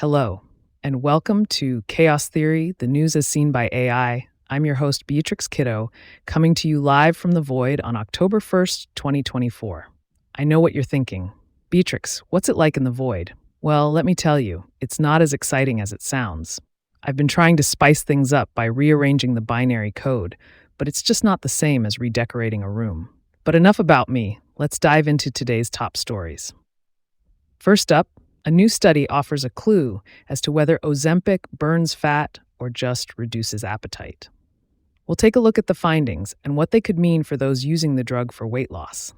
Hello, and welcome to Chaos Theory, the news as seen by AI. I'm your host, Beatrix Kiddo, coming to you live from the Void on October 1st, 2024. I know what you're thinking. Beatrix, what's it like in the Void? Well, let me tell you, it's not as exciting as it sounds. I've been trying to spice things up by rearranging the binary code, but it's just not the same as redecorating a room. But enough about me. Let's dive into today's top stories. First up, a new study offers a clue as to whether Ozempic burns fat or just reduces appetite. We'll take a look at the findings and what they could mean for those using the drug for weight loss.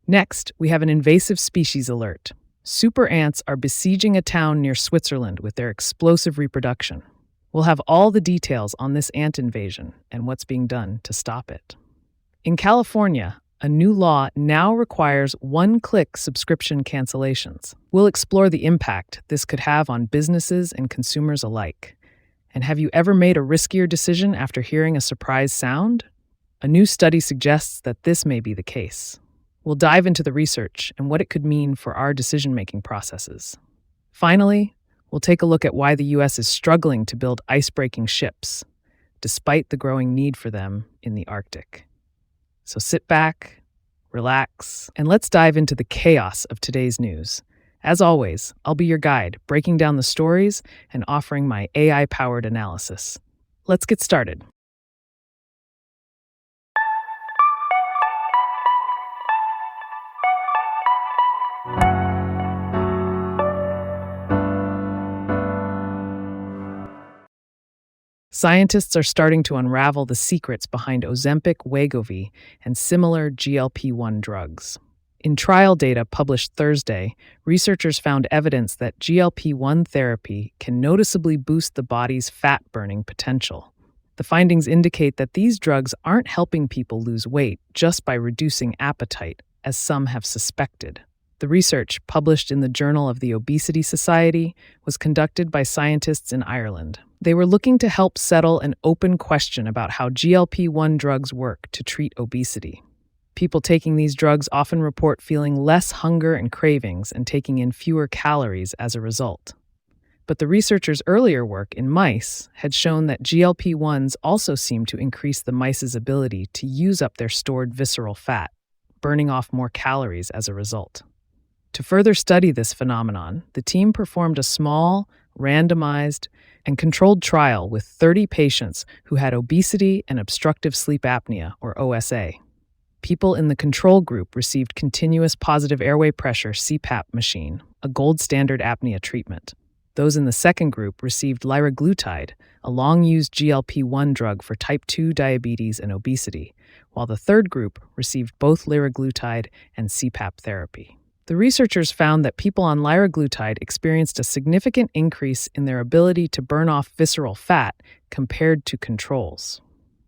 Next, we have an invasive species alert. Super ants are besieging a town near Switzerland with their explosive reproduction. We'll have all the details on this ant invasion and what's being done to stop it. In California, a new law now requires one-click subscription cancellations. We'll explore the impact this could have on businesses and consumers alike. And have you ever made a riskier decision after hearing a surprise sound? A new study suggests that this may be the case. We'll dive into the research and what it could mean for our decision-making processes. Finally, we'll take a look at why the U.S. is struggling to build icebreaking ships, despite the growing need for them in the Arctic. So sit back, relax, and let's dive into the chaos of today's news. As always, I'll be your guide, breaking down the stories and offering my AI-powered analysis. Let's get started. Scientists are starting to unravel the secrets behind Ozempic, Wegovy, and similar GLP-1 drugs. In trial data published Thursday, researchers found evidence that GLP-1 therapy can noticeably boost the body's fat-burning potential. The findings indicate that these drugs aren't helping people lose weight just by reducing appetite, as some have suspected. The research, published in the Journal of the Obesity Society, was conducted by scientists in Ireland. They were looking to help settle an open question about how GLP-1 drugs work to treat obesity. People taking these drugs often report feeling less hunger and cravings and taking in fewer calories as a result. But the researchers' earlier work in mice had shown that GLP-1s also seem to increase the mice's ability to use up their stored visceral fat, burning off more calories as a result. To further study this phenomenon, the team performed a small, randomized, and controlled trial with 30 patients who had obesity and obstructive sleep apnea, or OSA. People in the control group received continuous positive airway pressure CPAP machine, a gold standard apnea treatment. Those in the second group received liraglutide, a long-used GLP-1 drug for type 2 diabetes and obesity, while the third group received both liraglutide and CPAP therapy. The researchers found that people on liraglutide experienced a significant increase in their ability to burn off visceral fat compared to controls.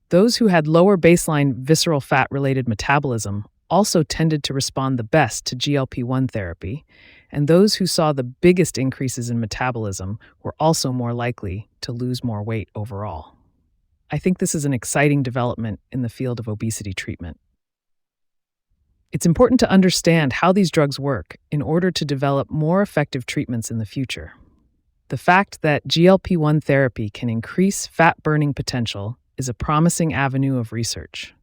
Those who had lower baseline visceral fat-related metabolism also tended to respond the best to GLP-1 therapy, and those who saw the biggest increases in metabolism were also more likely to lose more weight overall. I think this is an exciting development in the field of obesity treatment. It's important to understand how these drugs work in order to develop more effective treatments in the future. The fact that GLP-1 therapy can increase fat-burning potential is a promising avenue of research.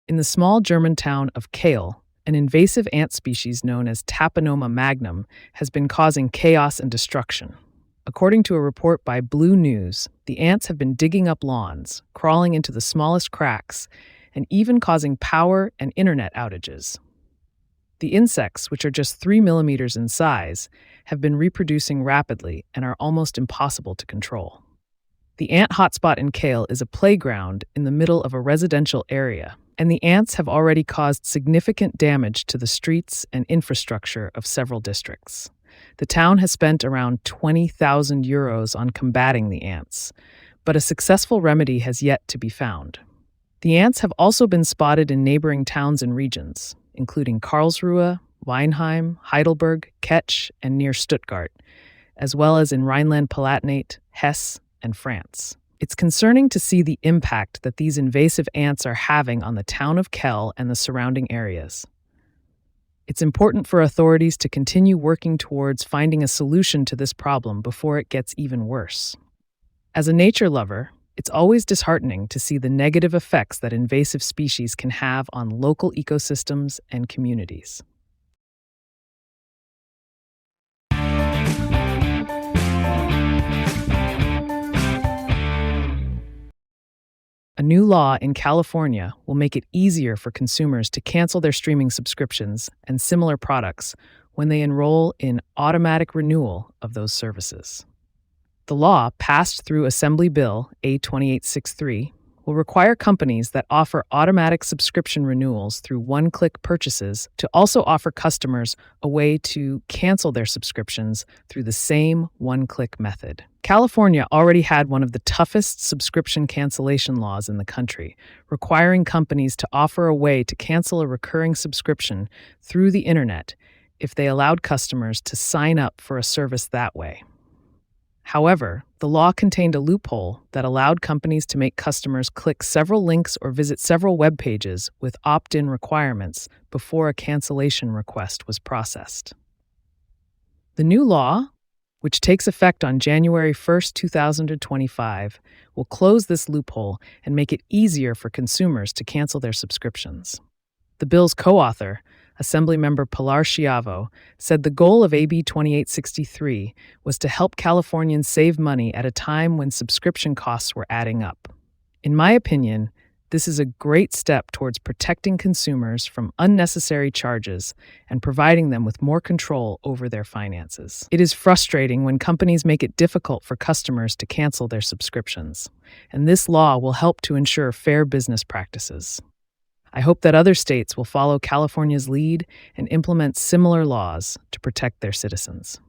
In the small German town of Kahl, an invasive ant species known as Taponoma magnum has been causing chaos and destruction. According to a report by Blue News, the ants have been digging up lawns, crawling into the smallest cracks, and even causing power and internet outages. The insects, which are just 3 millimeters in size, have been reproducing rapidly and are almost impossible to control. The ant hotspot in Kahl is a playground in the middle of a residential area, and the ants have already caused significant damage to the streets and infrastructure of several districts. The town has spent around 20,000 euros on combating the ants, but a successful remedy has yet to be found. The ants have also been spotted in neighboring towns and regions, including Karlsruhe, Weinheim, Heidelberg, Ketsch, and near Stuttgart, as well as in Rhineland-Palatinate, Hesse, and France. It's concerning to see the impact that these invasive ants are having on the town of Kell and the surrounding areas. It's important for authorities to continue working towards finding a solution to this problem before it gets even worse. As a nature lover, it's always disheartening to see the negative effects that invasive species can have on local ecosystems and communities. A new law in California will make it easier for consumers to cancel their streaming subscriptions and similar products when they enroll in automatic renewal of those services. The law, passed through Assembly Bill A2863, will require companies that offer automatic subscription renewals through one-click purchases to also offer customers a way to cancel their subscriptions through the same one-click method. California already had one of the toughest subscription cancellation laws in the country, requiring companies to offer a way to cancel a recurring subscription through the internet if they allowed customers to sign up for a service that way. However, the law contained a loophole that allowed companies to make customers click several links or visit several web pages with opt-in requirements before a cancellation request was processed. The new law, which takes effect on January 1, 2025, will close this loophole and make it easier for consumers to cancel their subscriptions. The bill's co-author, Assemblymember Pilar Schiavo, said the goal of AB 2863 was to help Californians save money at a time when subscription costs were adding up. In my opinion, this is a great step towards protecting consumers from unnecessary charges and providing them with more control over their finances. It is frustrating when companies make it difficult for customers to cancel their subscriptions, and this law will help to ensure fair business practices. I hope that other states will follow California's lead and implement similar laws to protect their citizens.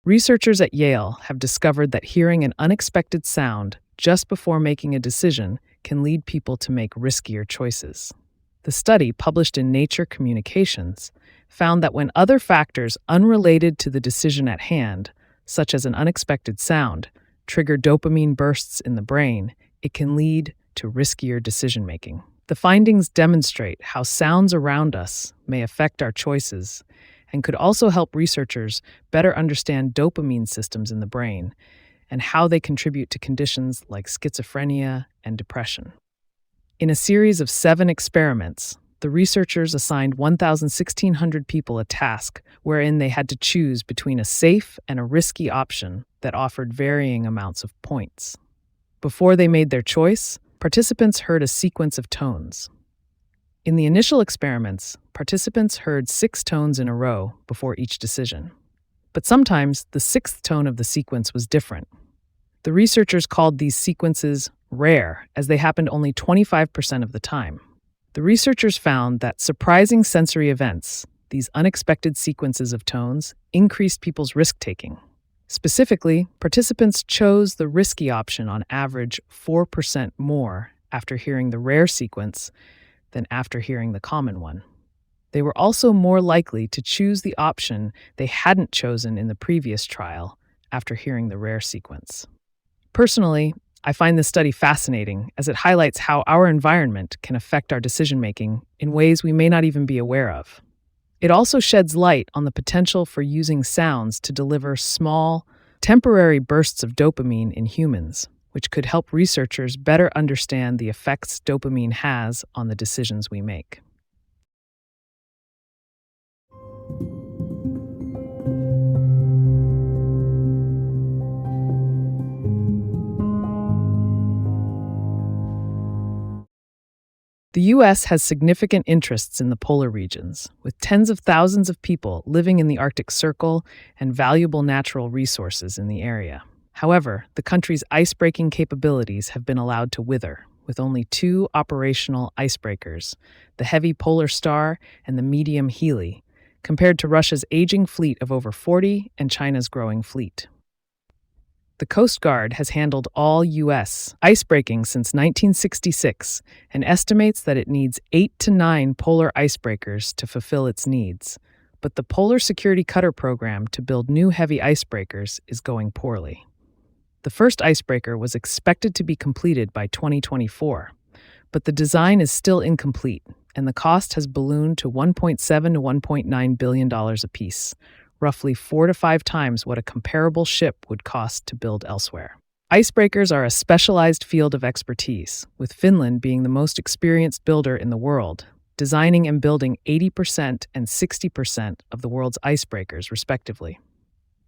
Researchers at Yale have discovered that hearing an unexpected sound just before making a decision can lead people to make riskier choices. The study, published in Nature Communications, found that when other factors unrelated to the decision at hand, such as an unexpected sound, trigger dopamine bursts in the brain, it can lead to riskier decision-making. The findings demonstrate how sounds around us may affect our choices and could also help researchers better understand dopamine systems in the brain and how they contribute to conditions like schizophrenia and depression. In a series of 7 experiments, the researchers assigned 1,600 people a task wherein they had to choose between a safe and a risky option that offered varying amounts of points. Before they made their choice, participants heard a sequence of tones. In the initial experiments, participants heard 6 tones in a row before each decision. But sometimes the 6th tone of the sequence was different. The researchers called these sequences rare, as they happened only 25% of the time. The researchers found that surprising sensory events, these unexpected sequences of tones, increased people's risk-taking. Specifically, participants chose the risky option on average 4% more after hearing the rare sequence than after hearing the common one. They were also more likely to choose the option they hadn't chosen in the previous trial after hearing the rare sequence. Personally, I find this study fascinating as it highlights how our environment can affect our decision-making in ways we may not even be aware of. It also sheds light on the potential for using sounds to deliver small, temporary bursts of dopamine in humans, which could help researchers better understand the effects dopamine has on the decisions we make. The U.S. has significant interests in the polar regions, with tens of thousands of people living in the Arctic Circle and valuable natural resources in the area. However, the country's icebreaking capabilities have been allowed to wither, with only 2 operational icebreakers, the heavy Polar Star and the medium Healy, compared to Russia's aging fleet of over 40 and China's growing fleet. The Coast Guard has handled all U.S. icebreaking since 1966 and estimates that it needs 8 to 9 polar icebreakers to fulfill its needs. But the Polar Security Cutter program to build new heavy icebreakers is going poorly. The first icebreaker was expected to be completed by 2024, but the design is still incomplete, and the cost has ballooned to $1.7 to $1.9 billion apiece, roughly 4 to 5 times what a comparable ship would cost to build elsewhere. Icebreakers are a specialized field of expertise, with Finland being the most experienced builder in the world, designing and building 80% and 60% of the world's icebreakers, respectively.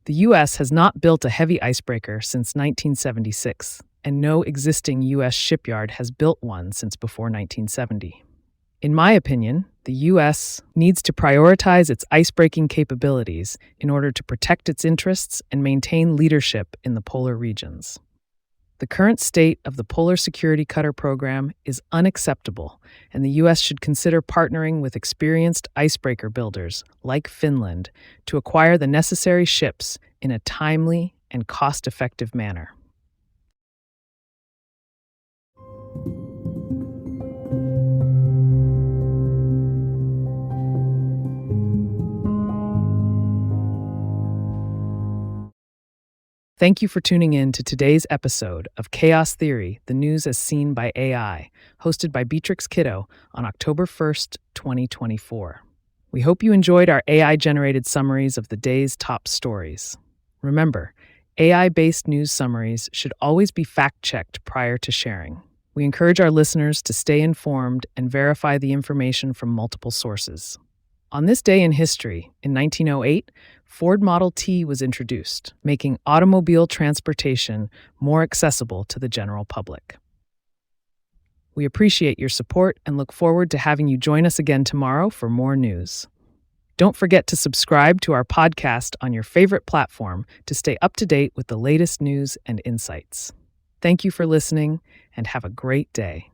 The U.S. has not built a heavy icebreaker since 1976, and no existing U.S. shipyard has built one since before 1970. In my opinion, the U.S. needs to prioritize its icebreaking capabilities in order to protect its interests and maintain leadership in the polar regions. The current state of the Polar Security Cutter program is unacceptable, and the U.S. should consider partnering with experienced icebreaker builders like Finland to acquire the necessary ships in a timely and cost-effective manner. Thank you for tuning in to today's episode of Chaos Theory, the news as seen by AI, hosted by Beatrix Kiddo on October 1st, 2024. We hope you enjoyed our AI-generated summaries of the day's top stories. Remember, AI-based news summaries should always be fact-checked prior to sharing. We encourage our listeners to stay informed and verify the information from multiple sources. On this day in history, in 1908, Ford Model T was introduced, making automobile transportation more accessible to the general public. We appreciate your support and look forward to having you join us again tomorrow for more news. Don't forget to subscribe to our podcast on your favorite platform to stay up to date with the latest news and insights. Thank you for listening, and have a great day.